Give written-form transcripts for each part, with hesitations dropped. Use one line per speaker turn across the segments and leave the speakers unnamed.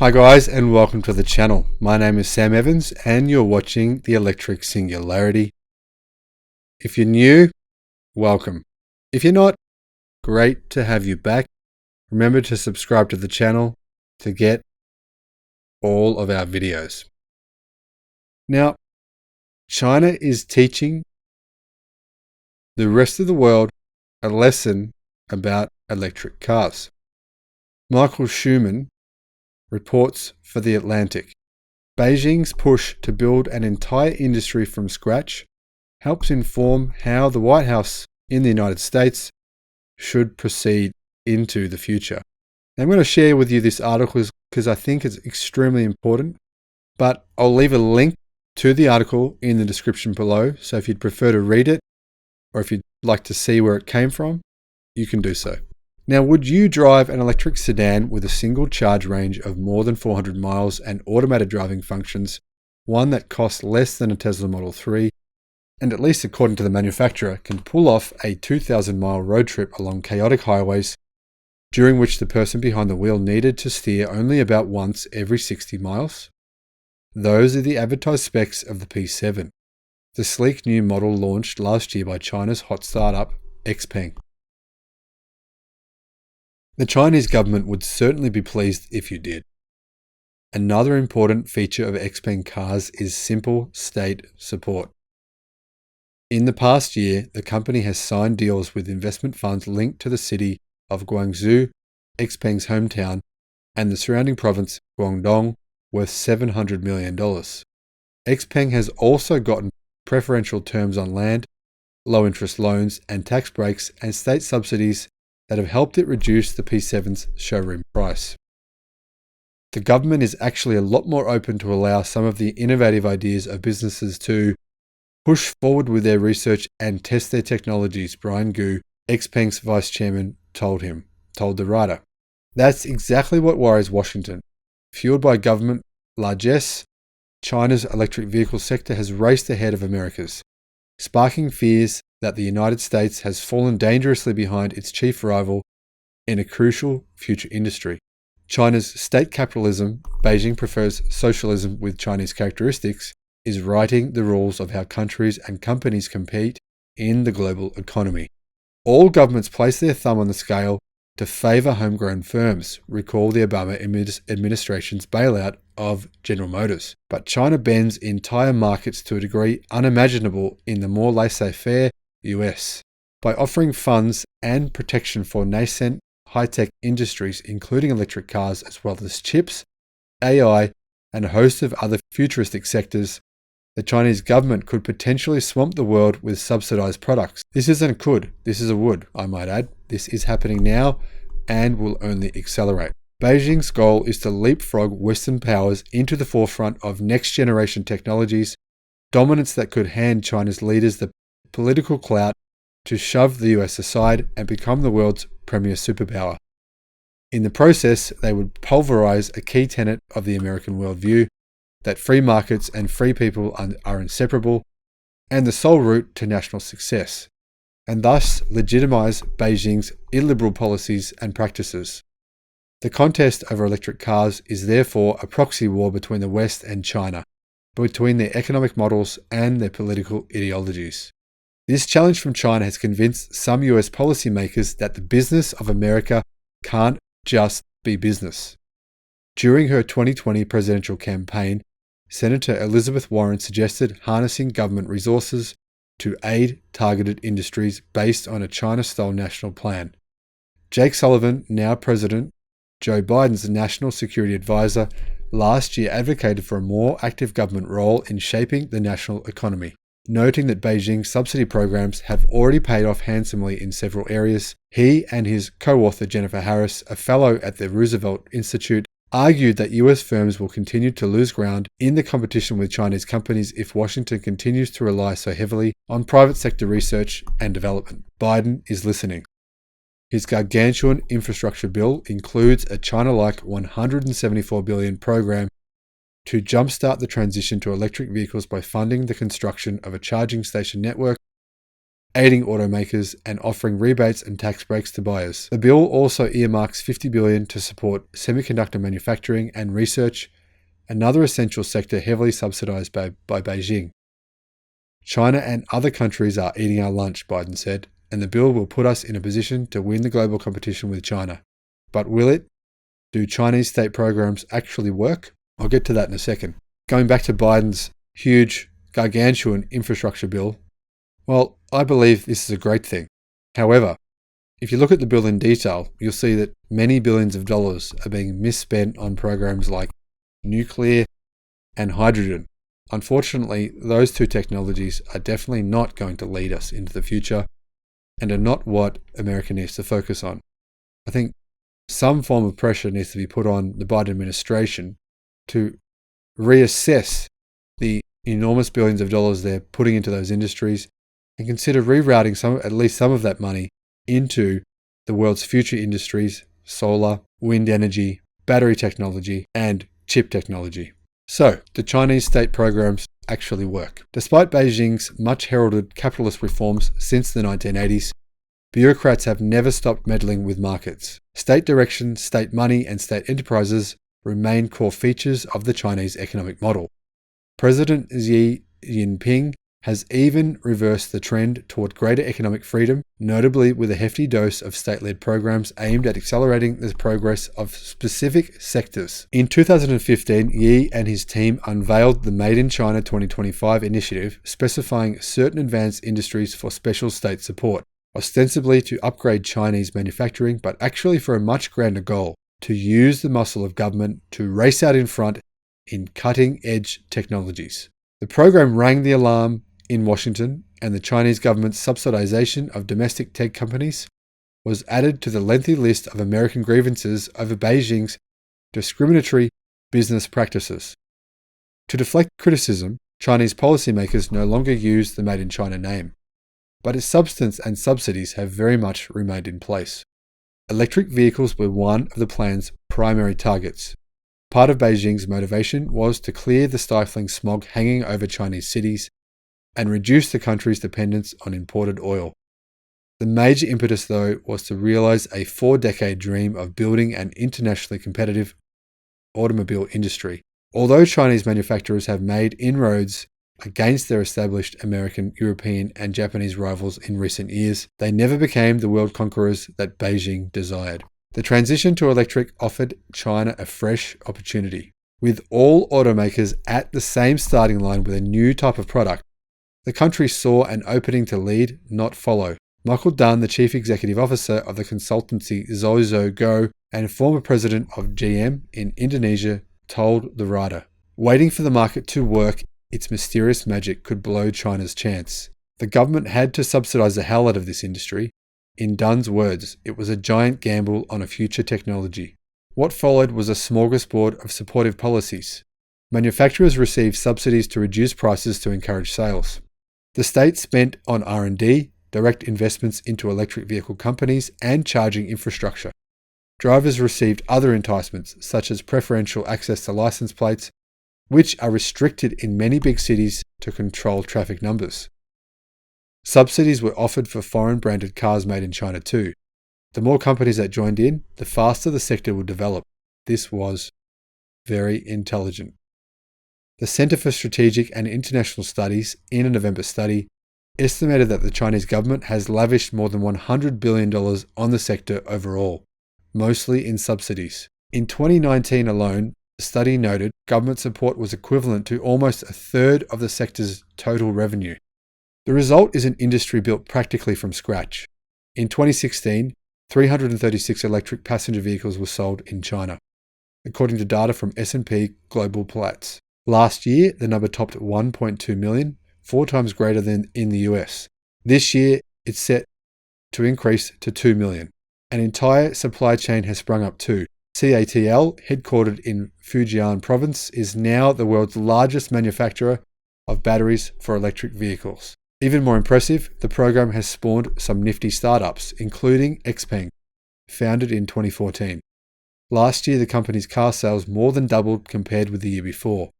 Hi guys, and welcome to the channel. My name is Sam Evans and you're watching the Electric Singularity. If you're new, welcome. If you're not, great to have you back. Remember to subscribe to the channel to get all of our videos. Now, China is teaching the rest of the world a lesson about electric cars. Michael Schumann reports for The Atlantic. Beijing's push to build an entire industry from scratch helps inform how the White House in the United States should proceed into the future. I'm going to share with you this article because I think it's extremely important, but I'll leave a link to the article in the description below. So if you'd prefer to read it, or if you'd like to see where it came from, you can do so. Now, would you drive an electric sedan with a single charge range of more than 400 miles and automated driving functions, one that costs less than a Tesla Model 3, and at least according to the manufacturer, can pull off a 2,000-mile road trip along chaotic highways, during which the person behind the wheel needed to steer only about once every 60 miles? Those are the advertised specs of the P7, the sleek new model launched last year by China's hot startup, Xpeng. The Chinese government would certainly be pleased if you did. Another important feature of Xpeng cars is simple state support. In the past year, the company has signed deals with investment funds linked to the city of Guangzhou, Xpeng's hometown, and the surrounding province, Guangdong, worth $700 million. Xpeng has also gotten preferential terms on land, low-interest loans, and tax breaks and state subsidies that have helped it reduce the P7's showroom price. The government is actually a lot more open to allow some of the innovative ideas of businesses to push forward with their research and test their technologies, Brian Gu, Xpeng's vice chairman, told the writer. That's exactly what worries Washington. Fueled by government largesse, China's electric vehicle sector has raced ahead of America's, sparking fears that the United States has fallen dangerously behind its chief rival in a crucial future industry. China's state capitalism, Beijing prefers socialism with Chinese characteristics, is writing the rules of how countries and companies compete in the global economy. All governments place their thumb on the scale to favor homegrown firms. Recall the Obama administration's bailout of General Motors. But China bends entire markets to a degree unimaginable in the more laissez-faire US. By offering funds and protection for nascent high-tech industries, including electric cars as well as chips, AI, and a host of other futuristic sectors, the Chinese government could potentially swamp the world with subsidized products. This isn't a could, this is a would, I might add. This is happening now and will only accelerate. Beijing's goal is to leapfrog Western powers into the forefront of next-generation technologies, dominance that could hand China's leaders the political clout to shove the US aside and become the world's premier superpower. In the process, they would pulverize a key tenet of the American worldview, that free markets and free people are inseparable and the sole route to national success, and thus legitimize Beijing's illiberal policies and practices. The contest over electric cars is therefore a proxy war between the West and China, between their economic models and their political ideologies. This challenge from China has convinced some US policymakers that the business of America can't just be business. During her 2020 presidential campaign, Senator Elizabeth Warren suggested harnessing government resources to aid targeted industries based on a China-style national plan. Jake Sullivan, now President Joe Biden's national security advisor, last year advocated for a more active government role in shaping the national economy, noting that Beijing's subsidy programs have already paid off handsomely in several areas. He and his co-author Jennifer Harris, a fellow at the Roosevelt Institute, argued that US firms will continue to lose ground in the competition with Chinese companies if Washington continues to rely so heavily on private sector research and development. Biden is listening. His gargantuan infrastructure bill includes a China-like $174 billion program to jumpstart the transition to electric vehicles by funding the construction of a charging station network aiding automakers and offering rebates and tax breaks to buyers. The bill also earmarks $50 billion to support semiconductor manufacturing and research, another essential sector heavily subsidized by Beijing. China and other countries are eating our lunch, Biden said, and the bill will put us in a position to win the global competition with China. But will it? Do Chinese state programs actually work? I'll get to that in a second. Going back to Biden's huge, gargantuan infrastructure bill, well, I believe this is a great thing. However, if you look at the bill in detail, you'll see that many billions of dollars are being misspent on programs like nuclear and hydrogen. Unfortunately, those two technologies are definitely not going to lead us into the future and are not what America needs to focus on. I think some form of pressure needs to be put on the Biden administration to reassess the enormous billions of dollars they're putting into those industries and consider rerouting at least some of that money into the world's future industries: solar, wind energy, battery technology, and chip technology. So, do Chinese state programs actually work? Despite Beijing's much heralded capitalist reforms since the 1980s, bureaucrats have never stopped meddling with markets. State direction, state money, and state enterprises remain core features of the Chinese economic model. President Xi Jinping has even reversed the trend toward greater economic freedom, notably with a hefty dose of state-led programs aimed at accelerating the progress of specific sectors. In 2015, Xi and his team unveiled the Made in China 2025 initiative, specifying certain advanced industries for special state support, ostensibly to upgrade Chinese manufacturing, but actually for a much grander goal: to use the muscle of government to race out in front in cutting-edge technologies. The program rang the alarm in Washington, and the Chinese government's subsidization of domestic tech companies was added to the lengthy list of American grievances over Beijing's discriminatory business practices. To deflect criticism, Chinese policymakers no longer use the Made in China name, but its substance and subsidies have very much remained in place. Electric vehicles were one of the plan's primary targets. Part of Beijing's motivation was to clear the stifling smog hanging over Chinese cities and reduce the country's dependence on imported oil. The major impetus, though, was to realize a 4-decade dream of building an internationally competitive automobile industry. Although Chinese manufacturers have made inroads against their established American, European, and Japanese rivals in recent years, they never became the world conquerors that Beijing desired. The transition to electric offered China a fresh opportunity. With all automakers at the same starting line with a new type of product, the country saw an opening to lead, not follow. Michael Dunn, the chief executive officer of the consultancy Zozo Go and former president of GM in Indonesia, told the writer, "Waiting for the market to work, its mysterious magic could blow China's chance. The government had to subsidize the hell out of this industry. In Dunn's words, it was a giant gamble on a future technology." What followed was a smorgasbord of supportive policies. Manufacturers received subsidies to reduce prices to encourage sales. The state spent on R&D, direct investments into electric vehicle companies, and charging infrastructure. Drivers received other enticements, such as preferential access to license plates, which are restricted in many big cities to control traffic numbers. Subsidies were offered for foreign-branded cars made in China too. The more companies that joined in, the faster the sector would develop. This was very intelligent. The Center for Strategic and International Studies, in a November study, estimated that the Chinese government has lavished more than $100 billion on the sector overall, mostly in subsidies. In 2019 alone, the study noted government support was equivalent to almost a third of the sector's total revenue. The result is an industry built practically from scratch. In 2016, 336 electric passenger vehicles were sold in China, according to data from S&P Global Platts. Last year, the number topped 1.2 million, 4 times greater than in the US. This year, it's set to increase to 2 million. An entire supply chain has sprung up too. CATL, headquartered in Fujian province, is now the world's largest manufacturer of batteries for electric vehicles. Even more impressive, the program has spawned some nifty startups, including Xpeng, founded in 2014. Last year, the company's car sales more than doubled compared with the year before.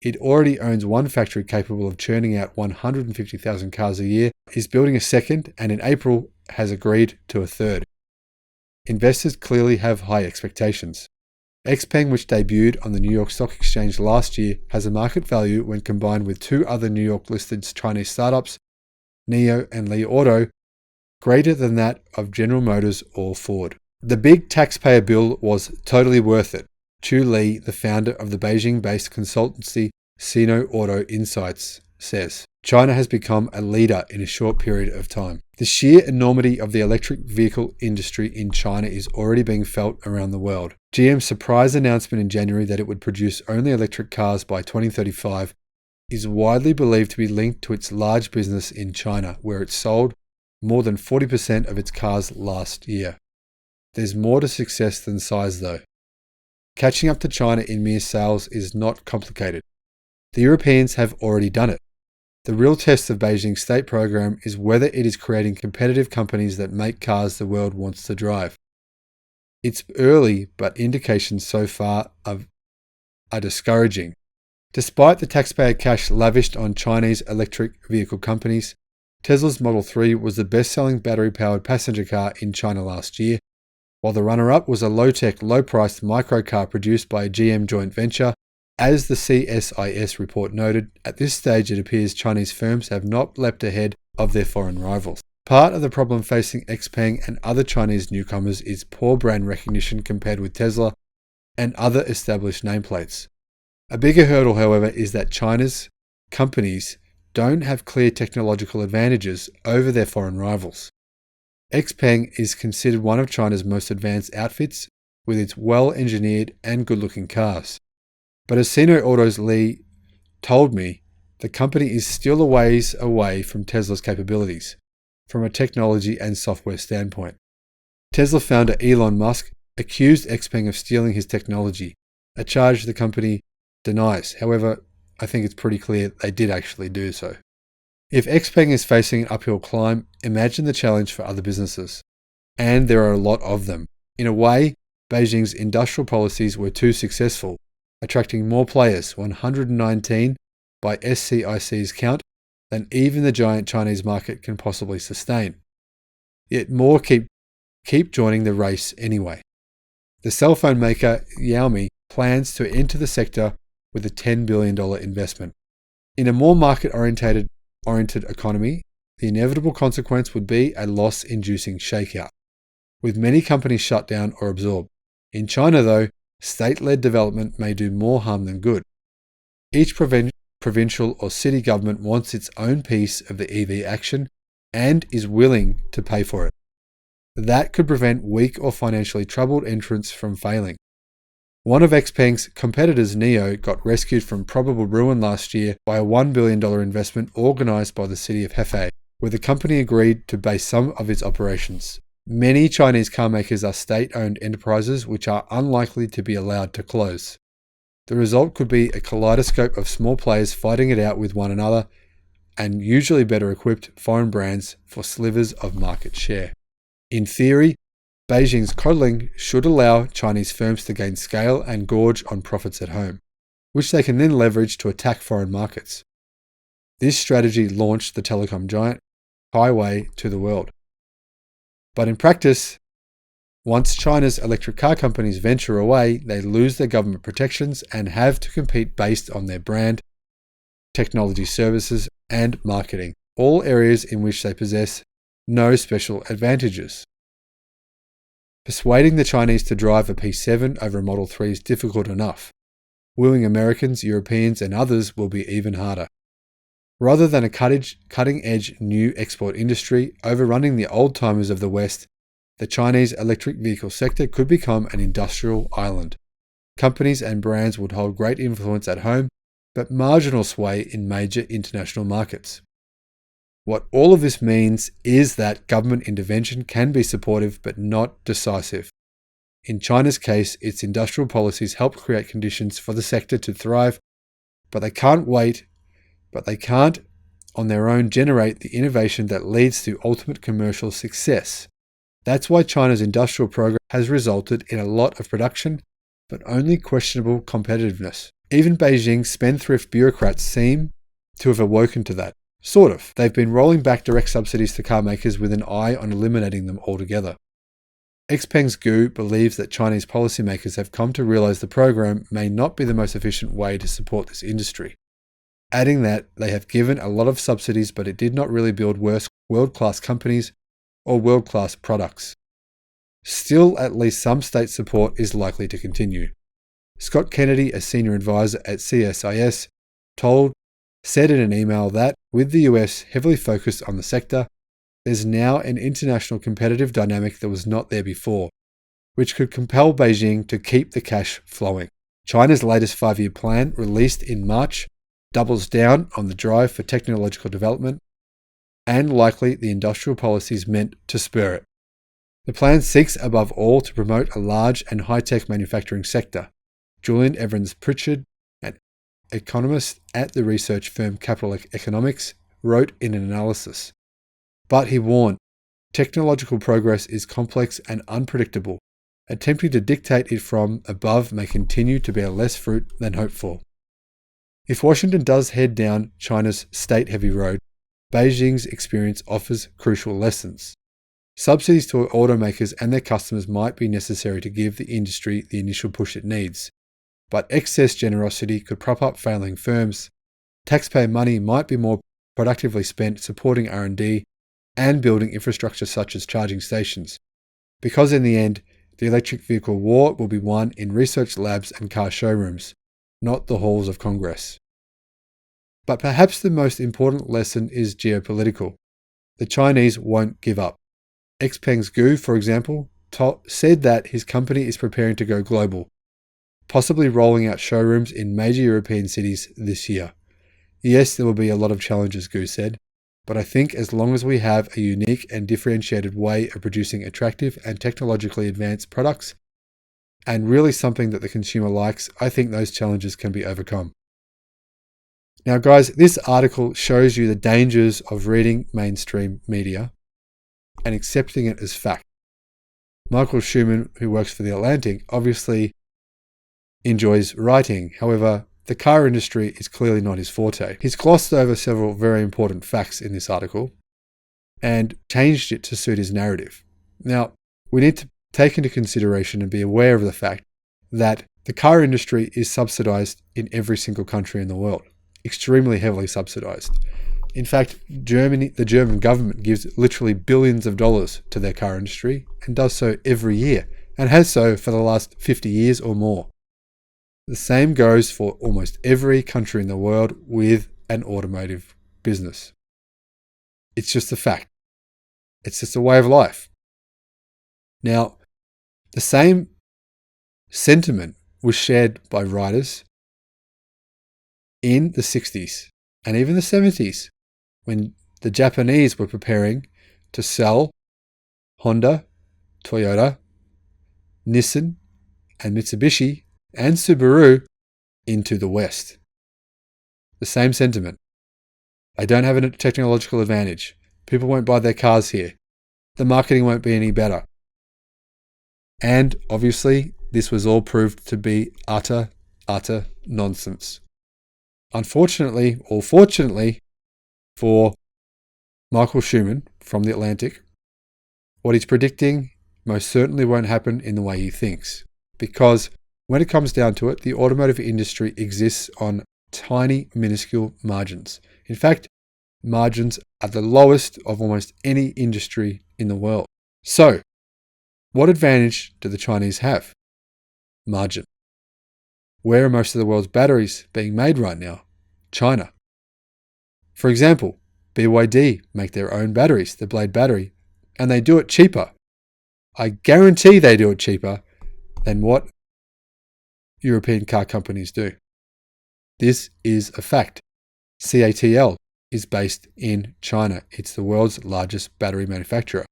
It already owns one factory capable of churning out 150,000 cars a year, is building a second, and in April has agreed to a third. Investors clearly have high expectations. Xpeng, which debuted on the New York Stock Exchange last year, has a market value when combined with two other New York-listed Chinese startups, NIO and Li Auto, greater than that of General Motors or Ford. The big taxpayer bill was totally worth it. Chu Li, the founder of the Beijing-based consultancy Sino Auto Insights, says. China has become a leader in a short period of time. The sheer enormity of the electric vehicle industry in China is already being felt around the world. GM's surprise announcement in January that it would produce only electric cars by 2035 is widely believed to be linked to its large business in China, where it sold more than 40% of its cars last year. There's more to success than size, though. Catching up to China in mere sales is not complicated. The Europeans have already done it. The real test of Beijing's state program is whether it is creating competitive companies that make cars the world wants to drive. It's early, but indications so far are discouraging. Despite the taxpayer cash lavished on Chinese electric vehicle companies, Tesla's Model 3 was the best-selling battery-powered passenger car in China last year, while the runner-up was a low-tech, low-priced microcar produced by a GM joint venture. As the CSIS report noted, at this stage it appears Chinese firms have not leapt ahead of their foreign rivals. Part of the problem facing Xpeng and other Chinese newcomers is poor brand recognition compared with Tesla and other established nameplates. A bigger hurdle, however, is that China's companies don't have clear technological advantages over their foreign rivals. Xpeng is considered one of China's most advanced outfits, with its well-engineered and good-looking cars. But as Sino Auto's Li told me, the company is still a ways away from Tesla's capabilities, from a technology and software standpoint. Tesla founder Elon Musk accused Xpeng of stealing his technology, a charge the company denies. However, I think it's pretty clear they did actually do so. If Xpeng is facing an uphill climb, imagine the challenge for other businesses. And there are a lot of them. In a way, Beijing's industrial policies were too successful, attracting more players, 119 by SCIC's count, than even the giant Chinese market can possibly sustain. Yet more keep joining the race anyway. The cell phone maker Xiaomi plans to enter the sector with a $10 billion investment. In a more market-oriented economy, the inevitable consequence would be a loss-inducing shakeout, with many companies shut down or absorbed. In China, though, state-led development may do more harm than good. Each provincial or city government wants its own piece of the EV action and is willing to pay for it. That could prevent weak or financially troubled entrants from failing. One of Xpeng's competitors, NIO, got rescued from probable ruin last year by a $1 billion investment organised by the city of Hefei, where the company agreed to base some of its operations. Many Chinese car makers are state-owned enterprises which are unlikely to be allowed to close. The result could be a kaleidoscope of small players fighting it out with one another, and usually better equipped foreign brands for slivers of market share. In theory, Beijing's coddling should allow Chinese firms to gain scale and gorge on profits at home, which they can then leverage to attack foreign markets. This strategy launched the telecom giant Highway to the world. But in practice, once China's electric car companies venture away, they lose their government protections and have to compete based on their brand, technology services, and marketing, all areas in which they possess no special advantages. Persuading the Chinese to drive a P7 over a Model 3 is difficult enough. Wooing Americans, Europeans, and others will be even harder. Rather than a cutting-edge new export industry overrunning the old-timers of the West, the Chinese electric vehicle sector could become an industrial island. Companies and brands would hold great influence at home, but marginal sway in major international markets. What all of this means is that government intervention can be supportive but not decisive. In China's case, its industrial policies help create conditions for the sector to thrive, but they can't on their own generate the innovation that leads to ultimate commercial success. That's why China's industrial program has resulted in a lot of production, but only questionable competitiveness. Even Beijing's spendthrift bureaucrats seem to have awoken to that. Sort of. They've been rolling back direct subsidies to car makers with an eye on eliminating them altogether. Xpeng's Gu believes that Chinese policymakers have come to realize the program may not be the most efficient way to support this industry, adding that they have given a lot of subsidies, but it did not really build world-class companies or world-class products. Still, at least some state support is likely to continue. Scott Kennedy, a senior advisor at CSIS, said in an email that, with the US heavily focused on the sector, there's now an international competitive dynamic that was not there before, which could compel Beijing to keep the cash flowing. China's latest 5-year plan, released in March, doubles down on the drive for technological development and likely the industrial policies meant to spur it. The plan seeks above all to promote a large and high-tech manufacturing sector. Julian Evans Pritchard, an economist at the research firm Capital Economics, wrote in an analysis. But he warned, technological progress is complex and unpredictable. Attempting to dictate it from above may continue to bear less fruit than hoped for. If Washington does head down China's state-heavy road, Beijing's experience offers crucial lessons. Subsidies to automakers and their customers might be necessary to give the industry the initial push it needs, but excess generosity could prop up failing firms. Taxpayer money might be more productively spent supporting R&D and building infrastructure such as charging stations, because in the end, the electric vehicle war will be won in research labs and car showrooms, not the halls of Congress. But perhaps the most important lesson is geopolitical. The Chinese won't give up. Xpeng's Gu, for example, said that his company is preparing to go global, possibly rolling out showrooms in major European cities this year. Yes, there will be a lot of challenges, Gu said, but I think as long as we have a unique and differentiated way of producing attractive and technologically advanced products, and really something that the consumer likes, I think those challenges can be overcome. Now guys, this article shows you the dangers of reading mainstream media and accepting it as fact. Michael Schumann, who works for The Atlantic, obviously enjoys writing. However, the car industry is clearly not his forte. He's glossed over several very important facts in this article and changed it to suit his narrative. Now, we need to take into consideration and be aware of the fact that the car industry is subsidized in every single country in the world, extremely heavily subsidized. In fact, the German government gives literally billions of dollars to their car industry and does so every year and has so for the last 50 years or more. The same goes for almost every country in the world with an automotive business. It's just a fact. It's just a way of life. Now, the same sentiment was shared by writers in the 60s and even the 70s when the Japanese were preparing to sell Honda, Toyota, Nissan, and Mitsubishi and Subaru into the West. The same sentiment. They don't have a technological advantage. People won't buy their cars here. The marketing won't be any better. And obviously, this was all proved to be utter nonsense. Unfortunately, or fortunately, for Michael Schumann from The Atlantic, what he's predicting most certainly won't happen in the way he thinks. Because when it comes down to it, the automotive industry exists on tiny, minuscule margins. In fact, margins are the lowest of almost any industry in the world. So, what advantage do the Chinese have? Margin. Where are most of the world's batteries being made right now? China. For example, BYD make their own batteries, the Blade battery, and they do it cheaper. I guarantee they do it cheaper than what European car companies do. This is a fact. CATL is based in China. It's the world's largest battery manufacturer.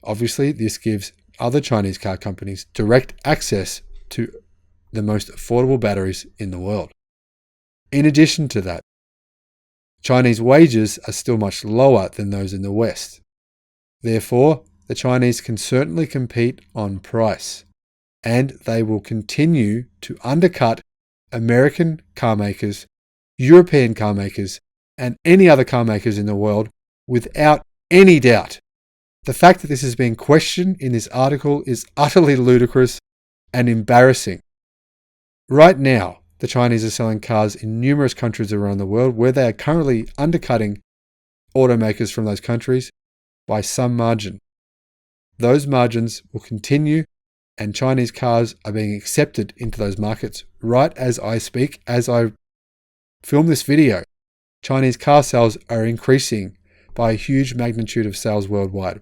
Obviously, this gives other Chinese car companies direct access to the most affordable batteries in the world. In addition to that, Chinese wages are still much lower than those in the West. Therefore, the Chinese can certainly compete on price, and they will continue to undercut American car makers, European car makers, and any other car makers in the world without any doubt. The fact that this is being questioned in this article is utterly ludicrous and embarrassing. Right now, the Chinese are selling cars in numerous countries around the world where they are currently undercutting automakers from those countries by some margin. Those margins will continue, and Chinese cars are being accepted into those markets right as I speak. As I film this video, Chinese car sales are increasing by a huge magnitude of sales worldwide.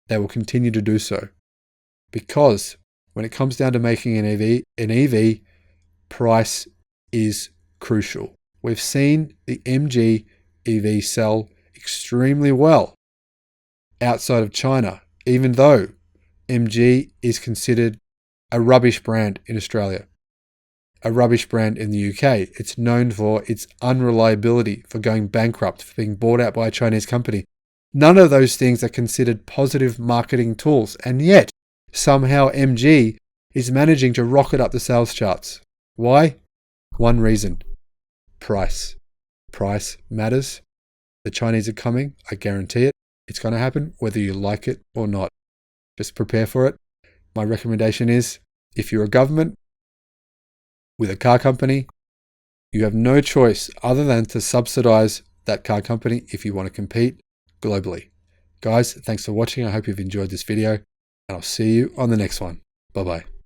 They will continue to do so because when it comes down to making an EV, price is crucial. We've seen the MG EV sell extremely well outside of China, even though MG is considered a rubbish brand in Australia, a rubbish brand in the UK. It's known for its unreliability, for going bankrupt, for being bought out by a Chinese company. None of those things are considered positive marketing tools, and yet somehow MG is managing to rocket up the sales charts. Why? One reason: price. Price matters. The Chinese are coming. I guarantee it. It's going to happen whether you like it or not. Just prepare for it. My recommendation is, if you're a government with a car company, you have no choice other than to subsidize that car company if you want to compete globally. Guys, thanks for watching. I hope you've enjoyed this video, and I'll see you on the next one. Bye-bye.